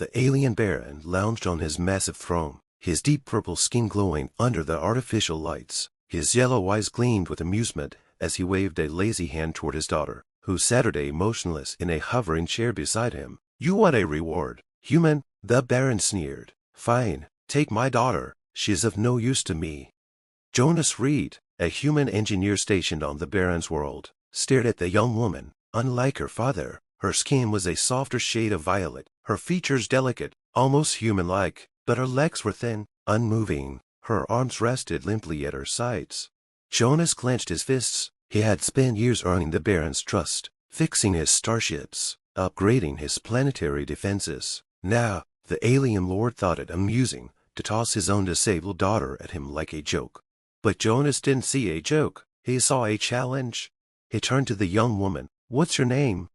The alien baron lounged on his massive throne, his deep purple skin glowing under the artificial lights. His yellow eyes gleamed with amusement as he waved a lazy hand toward his daughter, who sat motionless in a hovering chair beside him. "You want a reward, human?" the baron sneered. "Fine, take my daughter. She's of no use to me." Jonas Reed, a human engineer stationed on the baron's world, stared at the young woman. Unlike her father, her skin was a softer shade of violet, her features delicate, almost human-like, but her legs were thin, unmoving. Her arms rested limply at her sides. Jonas clenched his fists. He had spent years earning the baron's trust, fixing his starships, upgrading his planetary defenses. Now, the alien lord thought it amusing to toss his own disabled daughter at him like a joke. But Jonas didn't see a joke. He saw a challenge. He turned to the young woman. "What's your name?"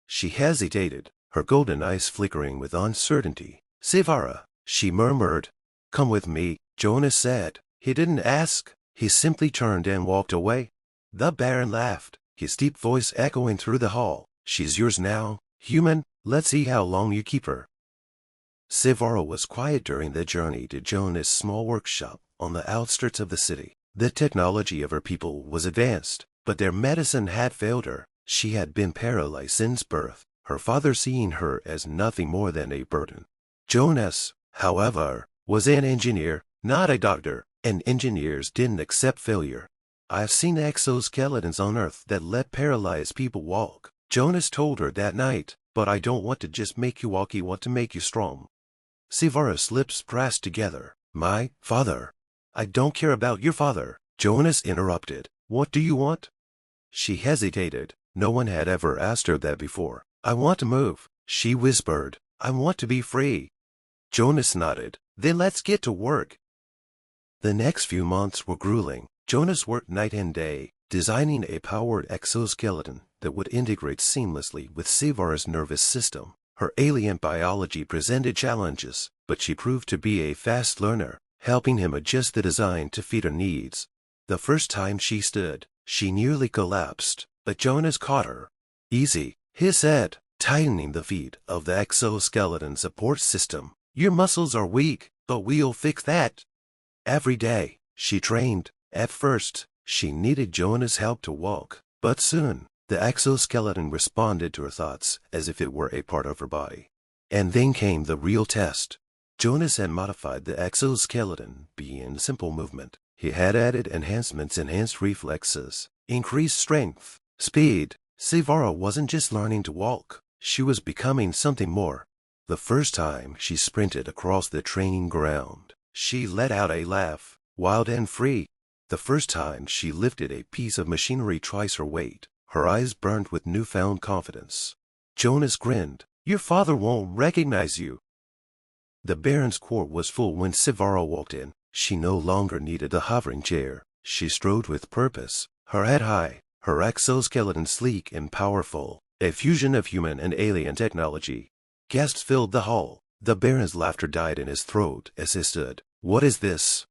She hesitated, her golden eyes flickering with uncertainty. "Sivara," she murmured. "Come with me," Jonas said. He didn't ask. He simply turned and walked away. The baron laughed, his deep voice echoing through the hall. "She's yours now, human. Let's see how long you keep her." Sivara was quiet during the journey to Jonas' small workshop on the outskirts of the city. The technology of her people was advanced, but their medicine had failed her. She had been paralyzed since birth, her father seeing her as nothing more than a burden. Jonas, however, was an engineer, not a doctor, and engineers didn't accept failure. "I've seen exoskeletons on Earth that let paralyzed people walk," Jonas told her that night, "but I don't want to just make you walk, I want to make you strong." Sivara's lips pressed together. "My father." "I don't care about your father," Jonas interrupted. "What do you want?" She hesitated. No one had ever asked her that before. "I want to move," she whispered. "I want to be free." Jonas nodded. "Then let's get to work." The next few months were grueling. Jonas worked night and day, designing a powered exoskeleton that would integrate seamlessly with Sivara's nervous system. Her alien biology presented challenges, but she proved to be a fast learner, helping him adjust the design to fit her needs. The first time she stood, she nearly collapsed, but Jonas caught her. "Easy," he said, tightening the feet of the exoskeleton support system. "Your muscles are weak, but we'll fix that." Every day, she trained. At first, she needed Jonas' help to walk, but soon, the exoskeleton responded to her thoughts as if it were a part of her body. And then came the real test. Jonas had modified the exoskeleton beyond simple movement. He had added enhancements, enhanced reflexes, increased strength, speed. Sivara wasn't just learning to walk. She was becoming something more. The first time she sprinted across the training ground, she let out a laugh, wild and free. The first time she lifted a piece of machinery twice her weight, her eyes burned with newfound confidence. Jonas grinned. "Your father won't recognize you." The baron's court was full when Sivara walked in. She no longer needed the hovering chair. She strode with purpose, her head high, her exoskeleton sleek and powerful, a fusion of human and alien technology. Guests filled the hall. The baron's laughter died in his throat as he stood. "What is this?"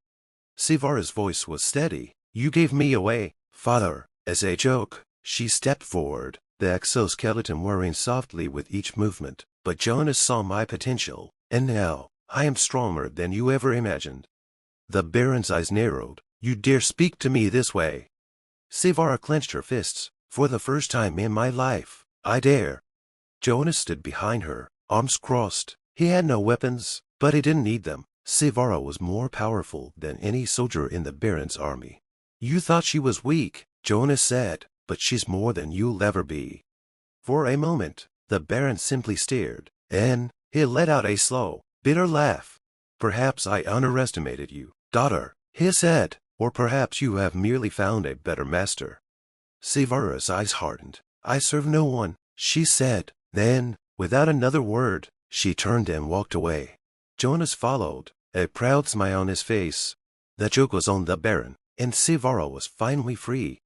Sivara's voice was steady. "You gave me away, father, as a joke." She stepped forward, the exoskeleton whirring softly with each movement. "But Jonas saw my potential, and now, I am stronger than you ever imagined." The baron's eyes narrowed. "You dare speak to me this way?" Sivara clenched her fists. "For the first time in my life, I dare." Jonas stood behind her, arms crossed. He had no weapons, but he didn't need them. Sivara was more powerful than any soldier in the baron's army. "You thought she was weak," Jonas said, "but she's more than you'll ever be." For a moment, the baron simply stared, and he let out a slow, bitter laugh. "Perhaps I underestimated you, daughter," he said, "or perhaps you have merely found a better master." Sivara's eyes hardened. "I serve no one," she said. Then, without another word, she turned and walked away. Jonas followed, a proud smile on his face. The joke was on the baron, and Sivara was finally free.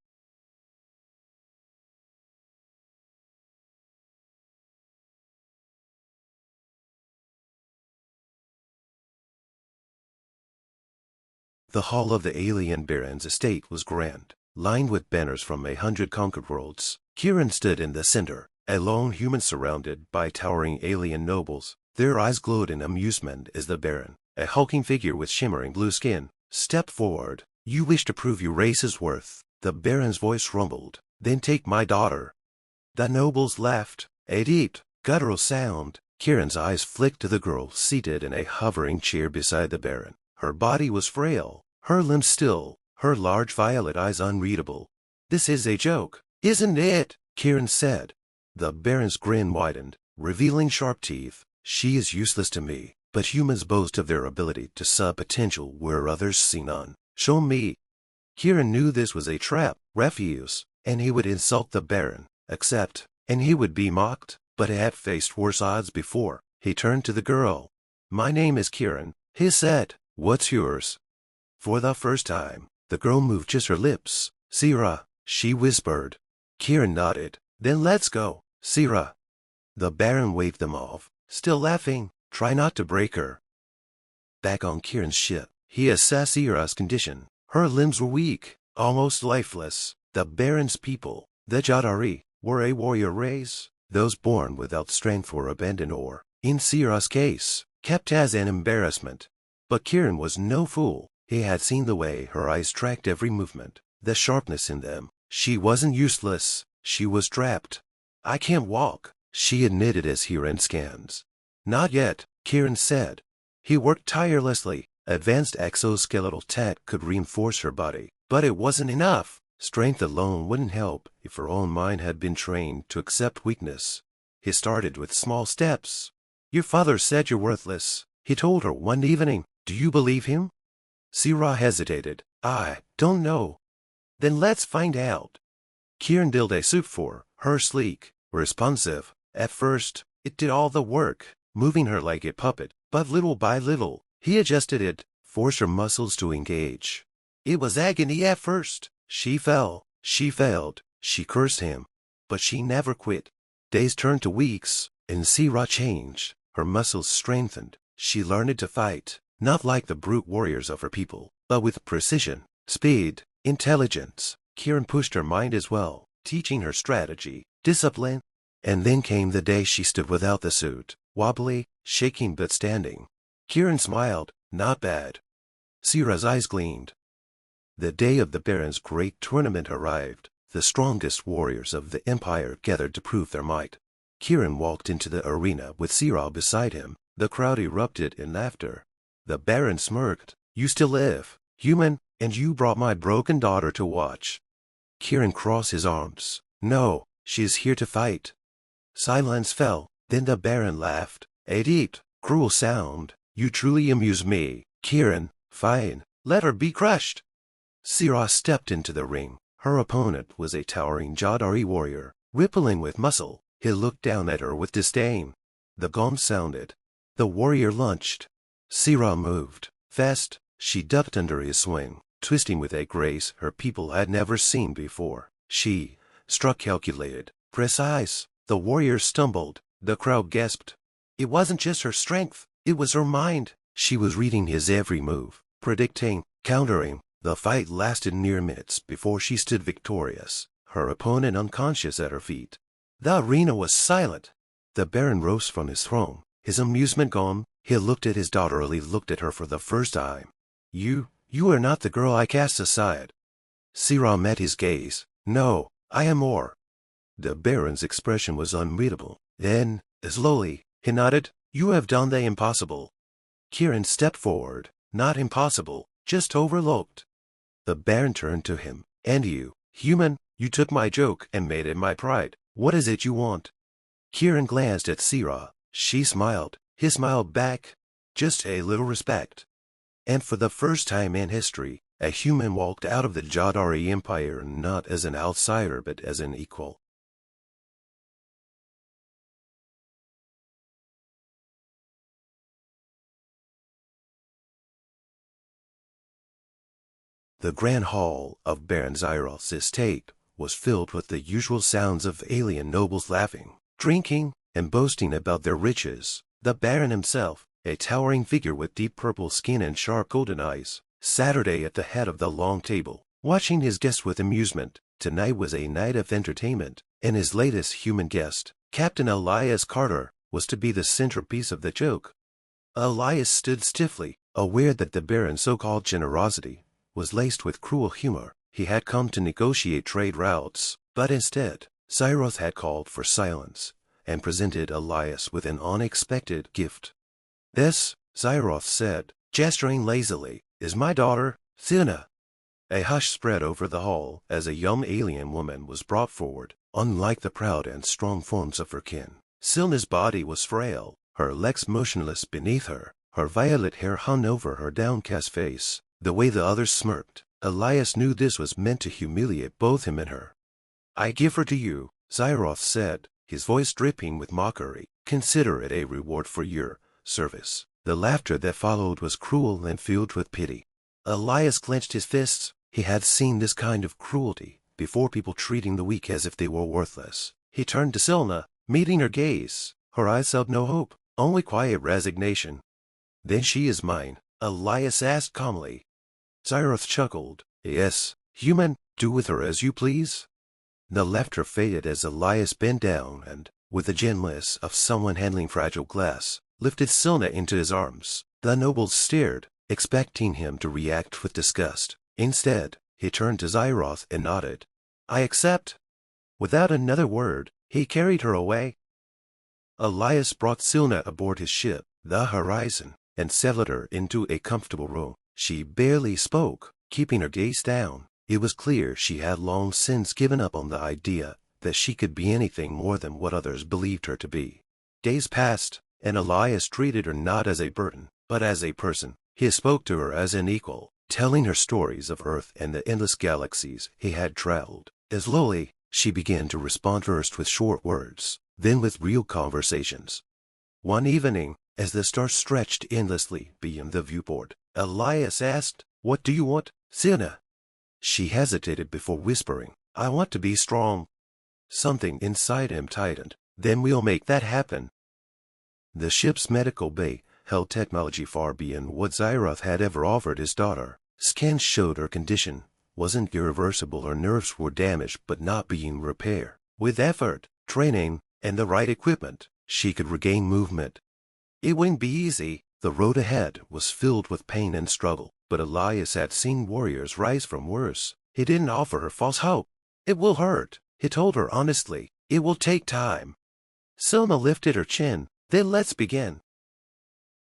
The hall of the alien baron's estate was grand, lined with banners from 100 conquered worlds. Kieran stood in the center, A lone human surrounded by towering alien nobles. Their eyes glowed in amusement as the Baron, a hulking figure with shimmering blue skin, stepped forward. You wish to prove your race's worth, the Baron's voice rumbled. Then take my daughter. The nobles laughed, a deep, guttural sound. Kieran's eyes flicked to the girl seated in a hovering chair beside the Baron. Her body was frail, her limbs still, her large violet eyes unreadable. This is a joke, isn't it? Kieran said. The Baron's grin widened, revealing sharp teeth. She is useless to me, but humans boast of their ability to saw potential where others see none. Show me. Kieran knew this was a trap. Refuse, and he would insult the Baron. Accept, and he would be mocked. But he had faced worse odds before. He turned to the girl. My name is Kieran, he said. What's yours? For the first time, the girl moved just her lips. Sira, she whispered. Kieran nodded. Then let's go, Sira. The Baron waved them off, still laughing. Try not to break her. Back on Kieran's ship, he assessed Sira's condition. Her limbs were weak, almost lifeless. The Baron's people, the Jadari, were a warrior race. Those born without strength or abandoned or, in Sira's case, kept as an embarrassment. But Kieran was no fool. He had seen the way her eyes tracked every movement, the sharpness in them. She wasn't useless. She was trapped. I can't walk, she admitted as he ran scans. Not yet, Kieran said. He worked tirelessly. Advanced exoskeletal tech could reinforce her body, but it wasn't enough. Strength alone wouldn't help if her own mind had been trained to accept weakness. He started with small steps. Your father said you're worthless, he told her one evening. Do you believe him? Sira hesitated. I don't know. Then let's find out. Kieran dialed a suit for her, sleek, responsive. At first, it did all the work, moving her like a puppet, but little by little, he adjusted it, forced her muscles to engage. It was agony at first. She fell, she failed, she cursed him. But she never quit. Days turned to weeks, and Sira changed. Her muscles strengthened. She learned to fight, not like the brute warriors of her people, but with precision, speed, intelligence. Kieran pushed her mind as well, teaching her strategy, discipline. And then came the day she stood without the suit, wobbly, shaking but standing. Kieran smiled. Not bad. Sira's eyes gleamed. The day of the Baron's great tournament arrived. The strongest warriors of the Empire gathered to prove their might. Kieran walked into the arena with Sira beside him. The crowd erupted in laughter. The Baron smirked. You still live, human, and you brought my broken daughter to watch. Kieran crossed his arms. No, she is here to fight. Silence fell. Then the Baron laughed. A deep, cruel sound. You truly amuse me, Kieran. Fine, let her be crushed. Sira stepped into the ring. Her opponent was a towering Jadari warrior, rippling with muscle. He looked down at her with disdain. The gong sounded. The warrior lunged. Sira moved. Fast, she ducked under his swing, twisting with a grace her people had never seen before. She struck calculated, precise. The warrior stumbled. The crowd gasped. It wasn't just her strength, it was her mind. She was reading his every move, predicting, countering. The fight lasted near minutes before she stood victorious, her opponent unconscious at her feet. The arena was silent. The Baron rose from his throne, his amusement gone. He looked at his daughter. He looked at her for the first time. You are not the girl I cast aside. Sira met his gaze. No, I am more. The Baron's expression was unreadable. Then, slowly, he nodded. You have done the impossible. Kieran stepped forward. Not impossible, just overlooked. The Baron turned to him. And you, human, you took my joke and made it my pride. What is it you want? Kieran glanced at Sira. She smiled. He smiled back. Just a little respect. And for the first time in history, a human walked out of the Jadari Empire not as an outsider but as an equal. The grand hall of Baron Zyral's estate was filled with the usual sounds of alien nobles laughing, drinking, and boasting about their riches. The Baron himself, a towering figure with deep purple skin and sharp golden eyes, sat at the head of the long table, watching his guests with amusement. Tonight was a night of entertainment, and his latest human guest, Captain Elias Carter, was to be the centerpiece of the joke. Elias stood stiffly, aware that the Baron's so-called generosity was laced with cruel humor. He had come to negotiate trade routes, but instead, Cyrus had called for silence and presented Elias with an unexpected gift. "This," Cyrus said, gesturing lazily, "is my daughter, Sina." A hush spread over the hall as a young alien woman was brought forward. Unlike the proud and strong forms of her kin, Silna's body was frail, her legs motionless beneath her. Her violet hair hung over her downcast face. The way the others smirked, Elias knew this was meant to humiliate both him and her. "I give her to you," Cyrus said, his voice dripping with mockery. "Consider it a reward for your service." The laughter that followed was cruel and filled with pity. Elias clenched his fists. He had seen this kind of cruelty before, people treating the weak as if they were worthless. He turned to Silna, meeting her gaze. Her eyes held no hope, only quiet resignation. "Then she is mine?" Elias asked calmly. Cyrus chuckled. "Yes, human, do with her as you please." The laughter faded as Elias bent down and, with the gentleness of someone handling fragile glass, lifted Silna into his arms. The nobles stared, expecting him to react with disgust. Instead, he turned to Cyrus and nodded. "I accept." Without another word, he carried her away. Elias brought Silna aboard his ship, the Horizon, and settled her into a comfortable room. She barely spoke, keeping her gaze down. It was clear she had long since given up on the idea that she could be anything more than what others believed her to be. Days passed, and Elias treated her not as a burden, but as a person. He spoke to her as an equal, telling her stories of Earth and the endless galaxies he had traveled. Slowly, she began to respond first with short words, then with real conversations. One evening, as the stars stretched endlessly beyond the viewport, Elias asked, "What do you want, Sina?" She hesitated before whispering, "I want to be strong." Something inside him tightened. "Then we'll make that happen." The ship's medical bay held technology far beyond what Cyrus had ever offered his daughter. Scans showed her condition wasn't irreversible. Her nerves were damaged but not being repaired. With effort, training, and the right equipment, she could regain movement. It wouldn't be easy. The road ahead was filled with pain and struggle, but Elias had seen warriors rise from worse. He didn't offer her false hope. "It will hurt," he told her honestly. "It will take time." Silna lifted her chin. "Then let's begin."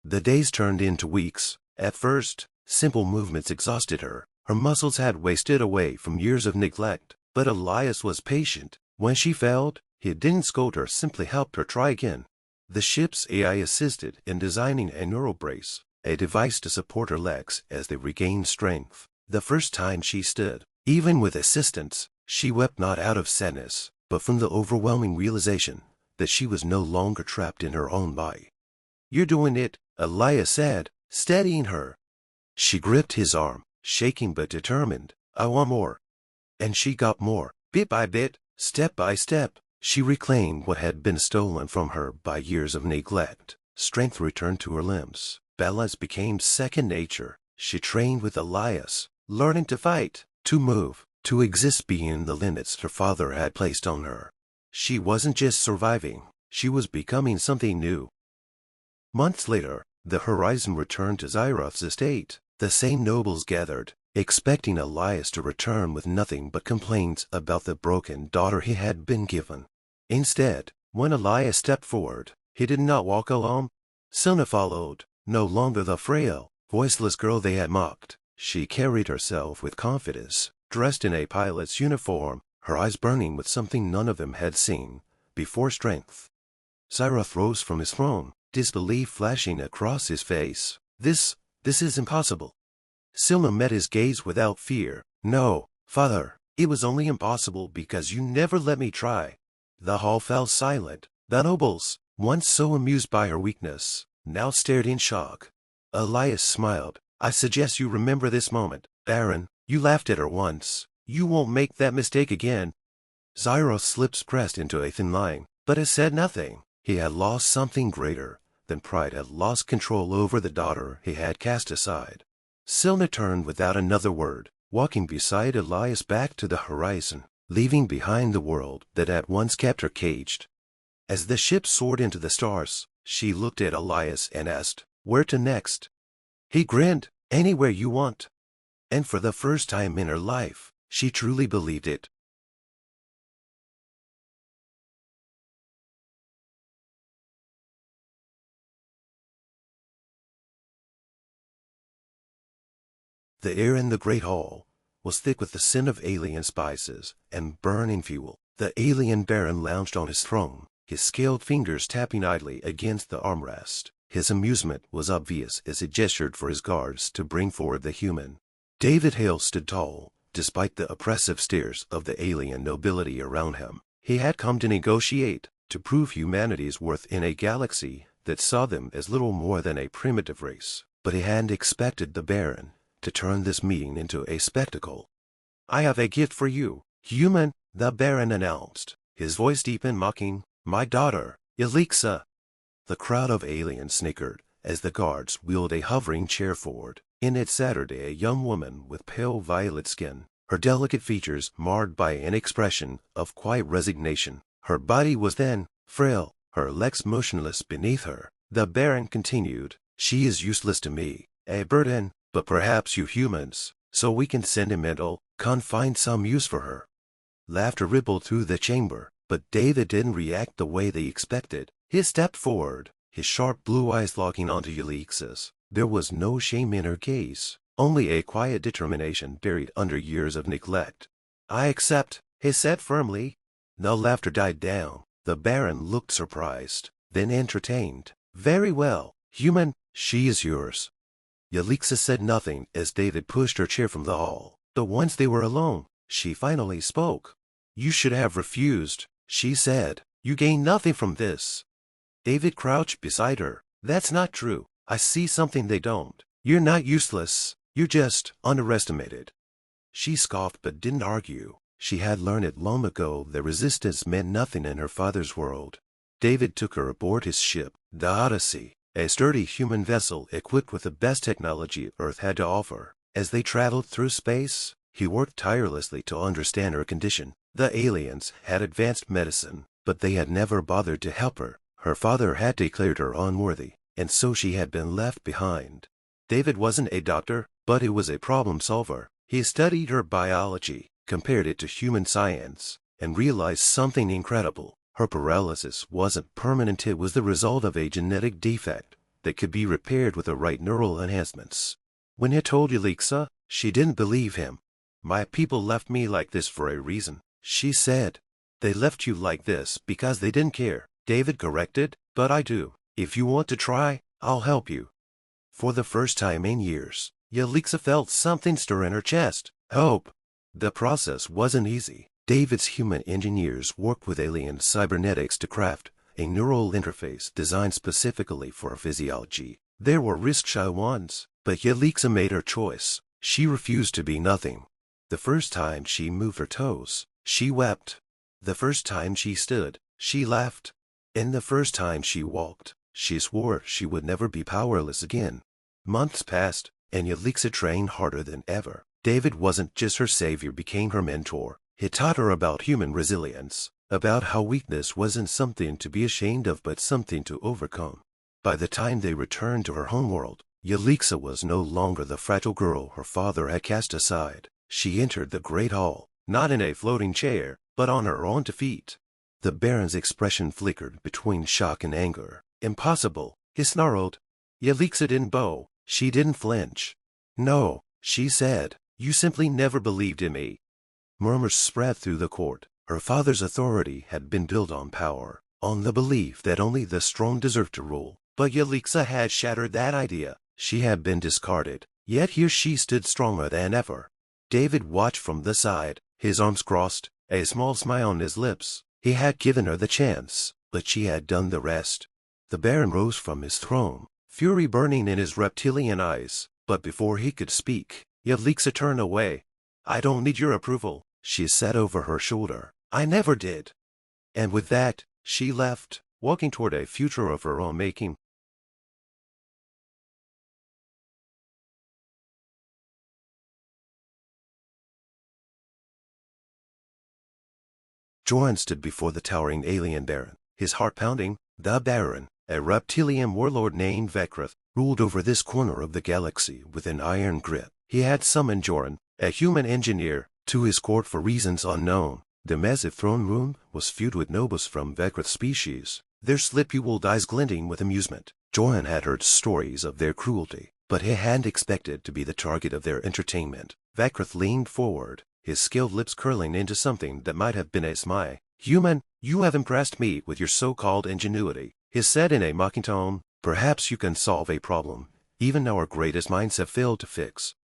The days turned into weeks. At first, simple movements exhausted her. Her muscles had wasted away from years of neglect. But Elias was patient. When she failed, he didn't scold her, simply helped her try again. The ship's AI assisted in designing a neural brace, a device to support her legs as they regained strength. The first time she stood, even with assistance, she wept not out of sadness, but from the overwhelming realization that she was no longer trapped in her own body. "You're doing it," Elias said, steadying her. She gripped his arm, shaking but determined. "I want more." And she got more. Bit by bit, step by step, she reclaimed what had been stolen from her by years of neglect. Strength returned to her limbs. Balance became second nature. She trained with Elias, learning to fight, to move, to exist beyond the limits her father had placed on her. She wasn't just surviving, she was becoming something new. Months later, the Horizon returned to Cyrus's estate. The same nobles gathered, expecting Elias to return with nothing but complaints about the broken daughter he had been given. Instead, when Elias stepped forward, he did not walk alone. Silna followed, no longer the frail, voiceless girl they had mocked. She carried herself with confidence, dressed in a pilot's uniform, her eyes burning with something none of them had seen before: strength. Cyrus rose from his throne, disbelief flashing across his face. This is impossible." Silna met his gaze without fear. "No, father, it was only impossible because you never let me try." The hall fell silent. The nobles, once so amused by her weakness, now stared in shock. Elias smiled. "I suggest you remember this moment, Baron. You laughed at her once. You won't make that mistake again." Cyrus' lips pressed into a thin line, but he said nothing. He had lost something greater than pride, had lost control over the daughter he had cast aside. Silna turned without another word, walking beside Elias back to the Horizon. leaving behind the world that had once kept her caged. As the ship soared into the stars, she looked at Elias and asked, "Where to next?" He grinned, "Anywhere you want." And for the first time in her life, she truly believed it. The air in the great hall was thick with the scent of alien spices and burning fuel. The alien baron lounged on his throne, his scaled fingers tapping idly against the armrest. His amusement was obvious as he gestured for his guards to bring forward the human. David Hale stood tall, despite the oppressive stares of the alien nobility around him. He had come to negotiate, to prove humanity's worth in a galaxy that saw them as little more than a primitive race. But he hadn't expected the baron to turn this meeting into a spectacle. "I have a gift for you, human," the baron announced, his voice deep and mocking. "My daughter, Elixa." The crowd of aliens snickered as the guards wheeled a hovering chair forward. In it sat a young woman with pale violet skin, her delicate features marred by an expression of quiet resignation. Her body was thin, frail, her legs motionless beneath her. The baron continued, "She is useless to me, a burden, but perhaps you humans, so we can sentimental, find some use for her." Laughter rippled through the chamber, but David didn't react the way they expected. He stepped forward, his sharp blue eyes locking onto Ulix's. There was no shame in her gaze, only a quiet determination buried under years of neglect. "I accept," he said firmly. The laughter died down. The baron looked surprised, then entertained. "Very well, human, she is yours." Ulixa said nothing as David pushed her chair from the hall. But once they were alone, she finally spoke. "You should have refused," she said. "You gain nothing from this." David crouched beside her. "That's not true. I see something they don't. You're not useless. You're just underestimated." She scoffed but didn't argue. She had learned it long ago that resistance meant nothing in her father's world. David took her aboard his ship, the Odyssey, a sturdy human vessel equipped with the best technology Earth had to offer. As they traveled through space, he worked tirelessly to understand her condition. The aliens had advanced medicine, but they had never bothered to help her. Her father had declared her unworthy, and so she had been left behind. David wasn't a doctor, but he was a problem solver. He studied her biology, compared it to human science, and realized something incredible. Her paralysis wasn't permanent. It was the result of a genetic defect that could be repaired with the right neural enhancements. When he told Ulixa, she didn't believe him. "My people left me like this for a reason," she said. "They left you like this because they didn't care," David corrected. "But I do. If you want to try, I'll help you." For the first time in years, Ulixa felt something stir in her chest. Hope. The process wasn't easy. David's human engineers worked with alien cybernetics to craft a neural interface designed specifically for her physiology. There were risk-shy ones, but Ulixa made her choice. She refused to be nothing. The first time she moved her toes, she wept. The first time she stood, she laughed. And the first time she walked, she swore she would never be powerless again. Months passed, and Ulixa trained harder than ever. David wasn't just her savior, became her mentor. He taught her about human resilience, about how weakness wasn't something to be ashamed of but something to overcome. By the time they returned to her homeworld, Ulixa was no longer the fragile girl her father had cast aside. She entered the great hall, not in a floating chair, but on her own 2 feet. The baron's expression flickered between shock and anger. "Impossible," he snarled. Ulixa didn't bow. She didn't flinch. "No," she said. "You simply never believed in me." Murmurs spread through the court. Her father's authority had been built on power, on the belief that only the strong deserved to rule. But Ulixa had shattered that idea. She had been discarded. Yet here she stood stronger than ever. David watched from the side, his arms crossed, a small smile on his lips. He had given her the chance, but she had done the rest. The baron rose from his throne, fury burning in his reptilian eyes. But before he could speak, Ulixa turned away. "I don't need your approval," she said over her shoulder. "I never did." And with that, she left, walking toward a future of her own making. Joran stood before the towering alien baron, his heart pounding. The baron, a reptilian warlord named Vekrith, ruled over this corner of the galaxy with an iron grip. He had summoned Joran, a human engineer, to his court for reasons unknown. The massive throne room was filled with nobles from Vekrith's species, their slip-jeweled eyes glinting with amusement. Joran had heard stories of their cruelty, but he hadn't expected to be the target of their entertainment. Vekrith leaned forward, his skilled lips curling into something that might have been a smile. "Human, you have impressed me with your so-called ingenuity," he said in a mocking tone. "Perhaps you can solve a problem even our greatest minds have failed to fix."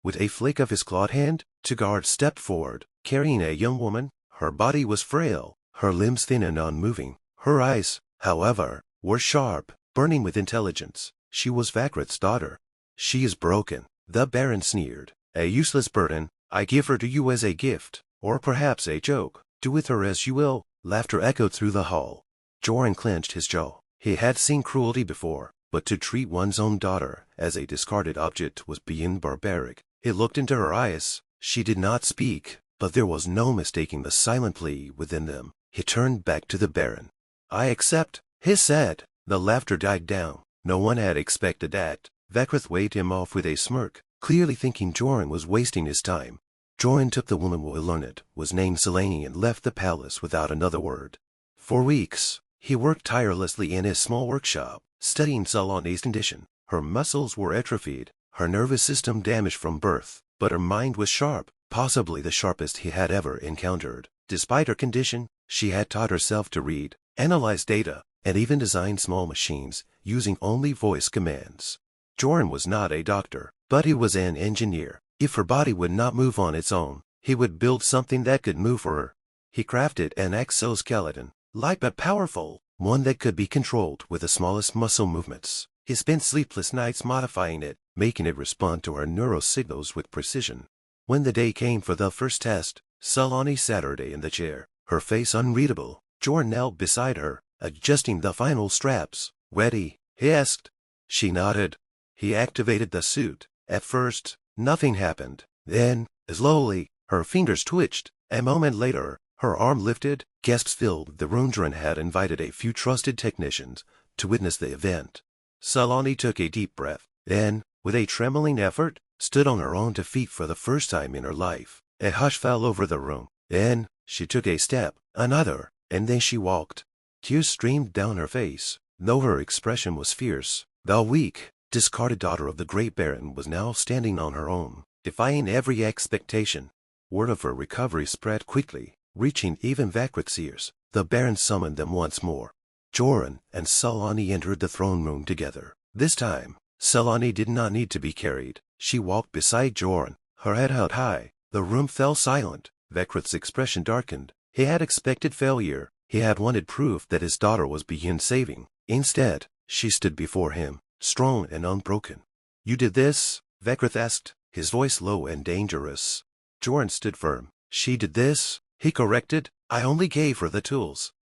With a flick of his clawed hand, Tugard stepped forward, carrying a young woman. Her body was frail, her limbs thin and unmoving. Her eyes, however, were sharp, burning with intelligence. She was Vekrith's daughter. "She is broken," the baron sneered. "A useless burden. I give her to you as a gift, or perhaps a joke. Do with her as you will." Laughter echoed through the hall. Joran clenched his jaw. He had seen cruelty before, but to treat one's own daughter as a discarded object was beyond barbaric. He looked into her eyes. She did not speak, but there was no mistaking the silent plea within them. He turned back to the baron. "I accept," he said. The laughter died down. No one had expected that. Vekrith waved him off with a smirk, clearly thinking Joran was wasting his time. Joran took the woman we learned was named Selene and left the palace without another word. For weeks, he worked tirelessly in his small workshop, studying Selene's condition. Her muscles were atrophied, her nervous system damaged from birth, but her mind was sharp, possibly the sharpest he had ever encountered. Despite her condition, she had taught herself to read, analyze data, and even design small machines using only voice commands. Joran was not a doctor, but he was an engineer. If her body would not move on its own, he would build something that could move for her. He crafted an exoskeleton, light but powerful, one that could be controlled with the smallest muscle movements. He spent sleepless nights modifying it, making it respond to her neurosignals with precision. When the day came for the first test, Selene sat in the chair, her face unreadable. Joran knelt beside her, adjusting the final straps. "Ready?" he asked. She nodded. He activated the suit. At first, nothing happened. Then, slowly, her fingers twitched. A moment later, her arm lifted. Gasps filled the room. Joran had invited a few trusted technicians to witness the event. Selene took a deep breath, then, with a trembling effort, stood on her own 2 feet for the first time in her life. A hush fell over the room. Then, she took a step, another, and then she walked. Tears streamed down her face, though her expression was fierce. The weak, discarded daughter of the great baron was now standing on her own, defying every expectation. Word of her recovery spread quickly, reaching even Vekrith's ears. The baron summoned them once more. Joran and Selene entered the throne room together. This time, Selene did not need to be carried. She walked beside Joran, her head held high. The room fell silent. Vekrith's expression darkened. He had expected failure. He had wanted proof that his daughter was beyond saving. Instead, she stood before him, strong and unbroken. "You did this?" Vekrith asked, his voice low and dangerous. Joran stood firm. "She did this," he corrected. "I only gave her the tools."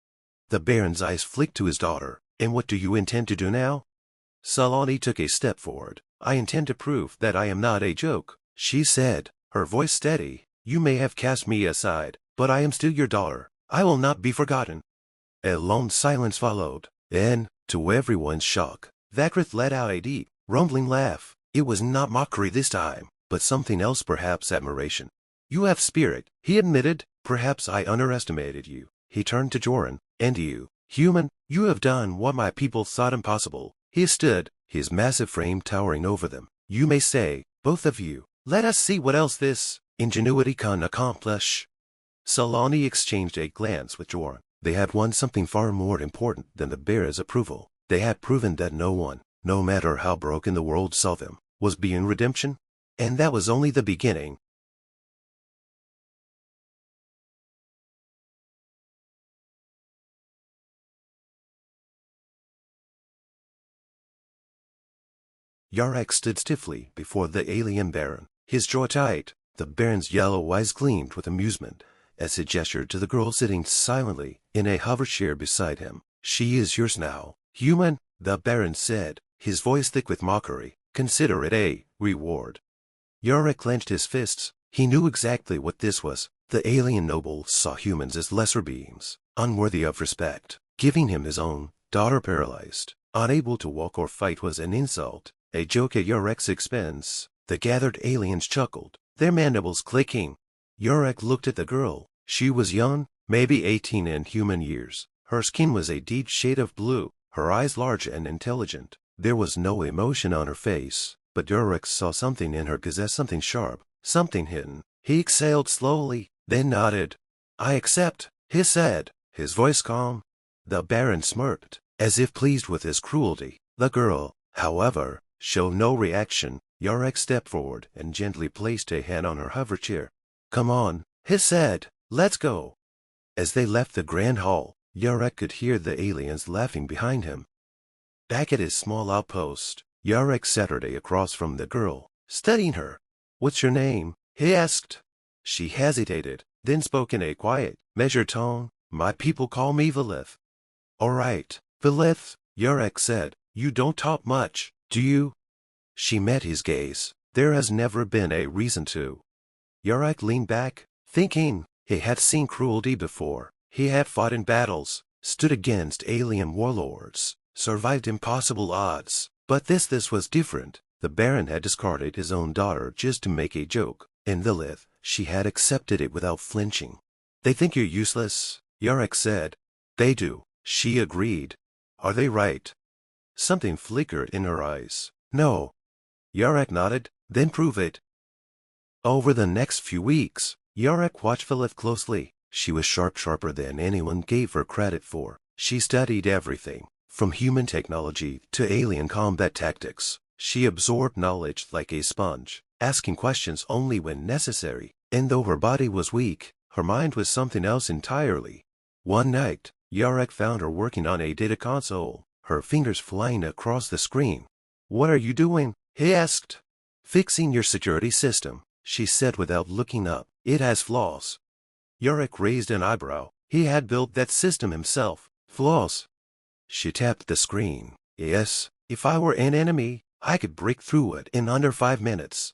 The baron's eyes flicked to his daughter. "And what do you intend to do now?" Selene took a step forward. "I intend to prove that I am not a joke," she said, her voice steady. "You may have cast me aside, but I am still your daughter. I will not be forgotten." A long silence followed. Then, to everyone's shock, Vekrith let out a deep, rumbling laugh. It was not mockery this time, but something else, perhaps admiration. "You have spirit," he admitted. "Perhaps I underestimated you." He turned to Joran. "And you, human, you have done what my people thought impossible." He stood, his massive frame towering over them. "You may say, both of you, let us see what else this ingenuity can accomplish." Selene exchanged a glance with Joran. They had won something far more important than the baron's approval. They had proven that no one, no matter how broken the world saw them, was beyond redemption. And that was only the beginning. Yarek stood stiffly before the alien baron, his jaw tight. The baron's yellow eyes gleamed with amusement as he gestured to the girl sitting silently in a hover chair beside him. "She is yours now, human," the baron said, his voice thick with mockery. "Consider it a reward." Yarek clenched his fists. He knew exactly what this was. The alien noble saw humans as lesser beings, unworthy of respect. Giving him his own daughter paralyzed, unable to walk or fight was an insult, a joke at Yurek's expense. The gathered aliens chuckled, their mandibles clicking. Yurek looked at the girl. She was young, maybe 18 in human years. Her skin was a deep shade of blue, her eyes large and intelligent. There was no emotion on her face, but Yurek saw something in her gazette, something sharp, something hidden. He exhaled slowly, then nodded. I accept, he said, his voice calm. The Baron smirked, as if pleased with his cruelty. The girl, however, showed no reaction. Yurek stepped forward and gently placed a hand on her hover chair. Come on, he said, let's go. As they left the grand hall, Yurek could hear the aliens laughing behind him. Back at his small outpost, Yurek sat across from the girl, studying her. What's your name? He asked. She hesitated, then spoke in a quiet, measured tone. My people call me Valith. All right, Valith, Yurek said. You don't talk much, do you? She met his gaze. There has never been a reason to. Yurek leaned back, thinking. He had seen cruelty before. He had fought in battles, stood against alien warlords, survived impossible odds. But this was different. The Baron had discarded his own daughter just to make a joke. In Valith, she had accepted it without flinching. They think you're useless, Yurek said. They do, she agreed. Are they right? Something flickered in her eyes. No. Yurek nodded. Then prove it. Over the next few weeks, Yurek watched Valith closely. She was sharper than anyone gave her credit for. She studied everything, from human technology to alien combat tactics. She absorbed knowledge like a sponge, asking questions only when necessary. And though her body was weak, her mind was something else entirely. One night, Yurek found her working on a data console, her fingers flying across the screen. What are you doing? He asked. Fixing your security system, she said without looking up. It has flaws. Yurek raised an eyebrow. He had built that system himself. Flaws? She tapped the screen. Yes, if I were an enemy, I could break through it in under 5 minutes.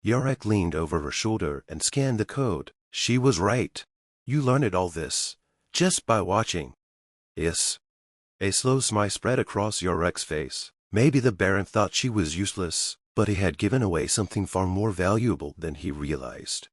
Yurek leaned over her shoulder and scanned the code. She was right. You learned all this just by watching. Yes. A slow smile spread across Yurek's face. Maybe the Baron thought she was useless, but he had given away something far more valuable than he realized.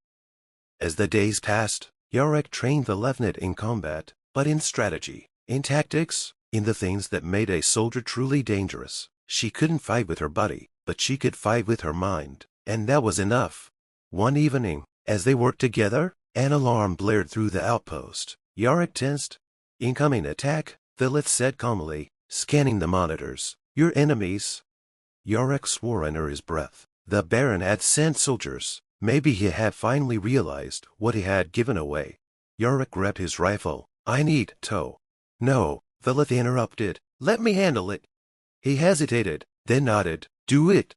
As the days passed, Yurek trained the lieutenant in combat, but in strategy, in tactics, in the things that made a soldier truly dangerous. She couldn't fight with her body, but she could fight with her mind, and that was enough. One evening, as they worked together, an alarm blared through the outpost. Yurek tensed. Incoming attack, Valith said calmly, scanning the monitors. Your enemies. Yurek swore under his breath. The Baron had sent soldiers. Maybe he had finally realized what he had given away. Yurek grabbed his rifle. I need tow. No, Valith interrupted. Let me handle it. He hesitated, then nodded. Do it.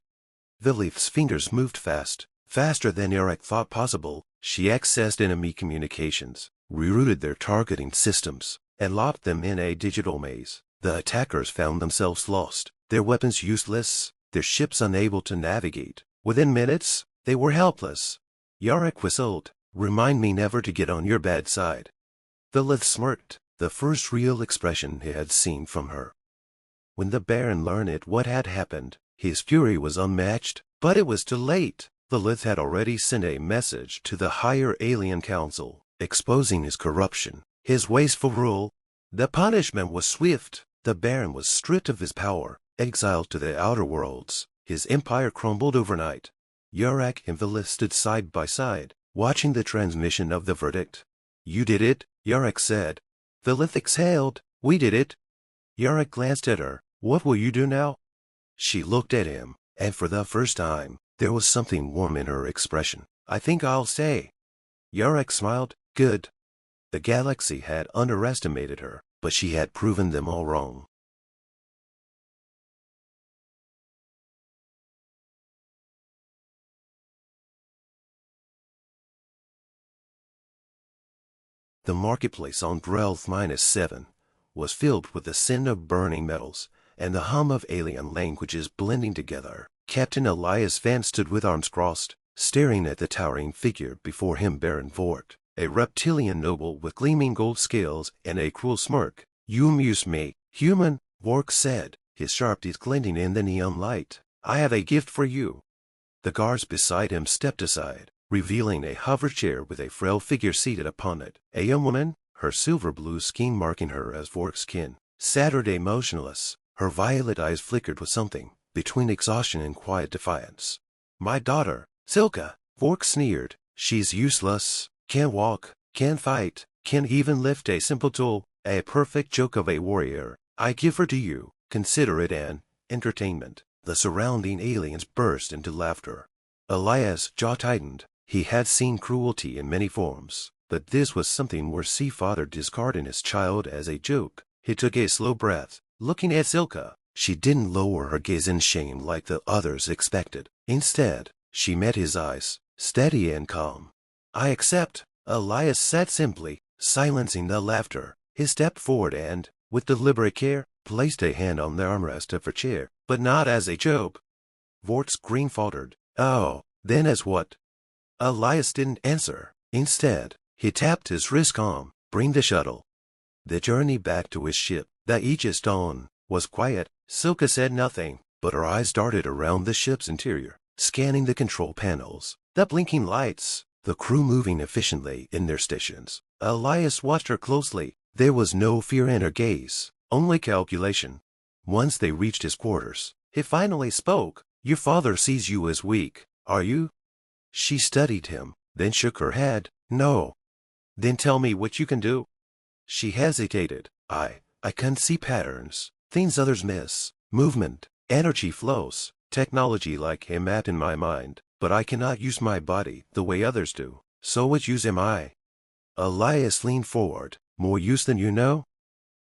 Valith's fingers moved fast, faster than Yurek thought possible. She accessed enemy communications, rerouted their targeting systems, and locked them in a digital maze. The attackers found themselves lost, their weapons useless, their ships unable to navigate. Within minutes, they were helpless. Yurek whistled. Remind me never to get on your bad side. Valith smirked, the first real expression he had seen from her. When the Baron learned what had happened, his fury was unmatched, but it was too late. Valith had already sent a message to the higher alien council, exposing his corruption, his wasteful rule. The punishment was swift. The Baron was stripped of his power, exiled to the outer worlds. His empire crumbled overnight. Yurek and Valith stood side by side, watching the transmission of the verdict. You did it, Yurek said. Valith exhaled. We did it. Yurek glanced at her. What will you do now? She looked at him, and for the first time, there was something warm in her expression. I think I'll stay. Yurek smiled. Good. The galaxy had underestimated her, but she had proven them all wrong. The marketplace on Drelth-7 was filled with the scent of burning metals and the hum of alien languages blending together. Captain Elias Van stood with arms crossed, staring at the towering figure before him. Baron Vort, a reptilian noble with gleaming gold scales and a cruel smirk. "You amuse me, human," Vork said, his sharp teeth glinting in the neon light. "I have a gift for you." The guards beside him stepped aside, revealing a hover chair with a frail figure seated upon it. A young woman, her silver blue skin marking her as Vork's kin, Saturday motionless. Her violet eyes flickered with something between exhaustion and quiet defiance. "My daughter, Silka," Vork sneered. "She's useless. Can't walk, can't fight, can't even lift a simple tool. A perfect joke of a warrior. I give her to you. Consider it an entertainment." The surrounding aliens burst into laughter. Elias' jaw tightened. He had seen cruelty in many forms, but this was something worse. See father discarding his child as a joke. He took a slow breath, looking at Silka. She didn't lower her gaze in shame like the others expected. Instead, she met his eyes, steady and calm. "I accept," Elias said simply, silencing the laughter. He stepped forward and, with deliberate care, placed a hand on the armrest of her chair. "But not as a joke." Vork's grin faltered. "Oh, then as what?" Elias didn't answer. Instead, he tapped his wrist. "Calm. Bring the shuttle." The journey back to his ship, the Aegis Dawn, was quiet. Silka said nothing, but her eyes darted around the ship's interior, scanning the control panels, the blinking lights, the crew moving efficiently in their stations. Elias watched her closely. There was no fear in her gaze, only calculation. Once they reached his quarters, he finally spoke. "Your father sees you as weak, are you?" She studied him, then shook her head. "No." "Then tell me what you can do." She hesitated. I can see patterns, things others miss, movement, energy flows, technology like a map in my mind, but I cannot use my body the way others do. So what use am I?" Elias leaned forward. "More use than you know?"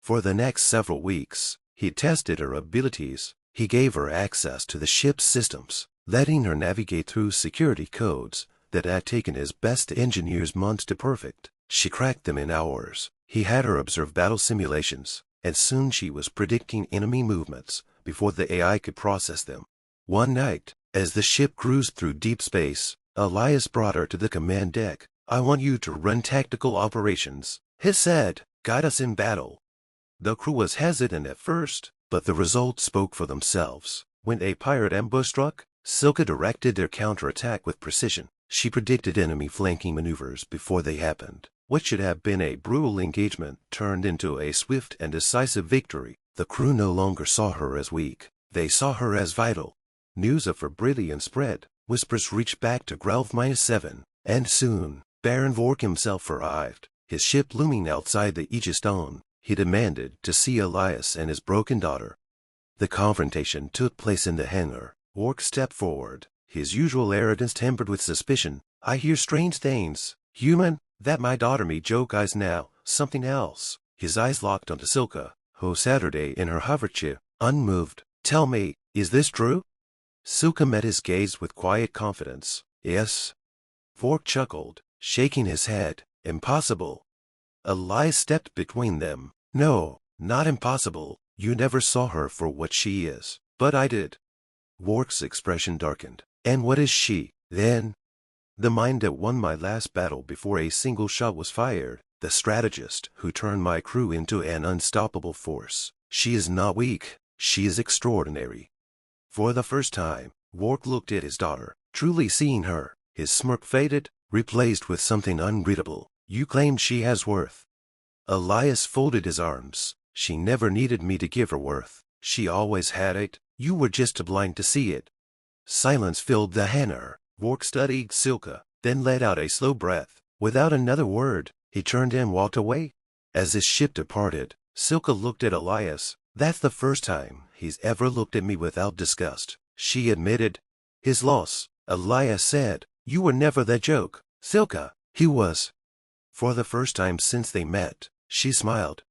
For the next several weeks, he tested her abilities. He gave her access to the ship's systems, letting her navigate through security codes that had taken his best engineers months to perfect. She cracked them in hours. He had her observe battle simulations, and soon she was predicting enemy movements before the AI could process them. One night, as the ship cruised through deep space, Elias brought her to the command deck. "I want you to run tactical operations," he said. "Guide us in battle." The crew was hesitant at first, but the results spoke for themselves. When a pirate ambush struck, Silka directed their counterattack with precision. She predicted enemy flanking maneuvers before they happened. What should have been a brutal engagement turned into a swift and decisive victory. The crew no longer saw her as weak. They saw her as vital. News of her brilliance spread. Whispers reached back to Grelv -7, and soon, Baron Vork himself arrived, his ship looming outside the Aegis Dawn. He demanded to see Elias and his broken daughter. The confrontation took place in the hangar. Vork stepped forward, his usual arrogance tempered with suspicion. "I hear strange things, human, that my daughter may joke eyes now, something else." His eyes locked onto Silka, who Saturday in her hover chair, unmoved. "Tell me, is this true?" Silka met his gaze with quiet confidence. "Yes." Vork chuckled, shaking his head. "Impossible." Elias stepped between them. "No, not impossible. You never saw her for what she is, but I did." Vork's expression darkened. "And what is she, then?" "The mind that won my last battle before a single shot was fired, the strategist who turned my crew into an unstoppable force. She is not weak, she is extraordinary." For the first time, Vork looked at his daughter, truly seeing her. His smirk faded, replaced with something unreadable. "You claimed she has worth." Elias folded his arms. "She never needed me to give her worth. She always had it. You were just too blind to see it." Silence filled the hangar. Vork studied Silka, then let out a slow breath. Without another word, he turned and walked away. As his ship departed, Silka looked at Elias. "That's the first time he's ever looked at me without disgust," she admitted. "His loss," Elias said. "You were never the joke, Silka." "He was." For the first time since they met, she smiled.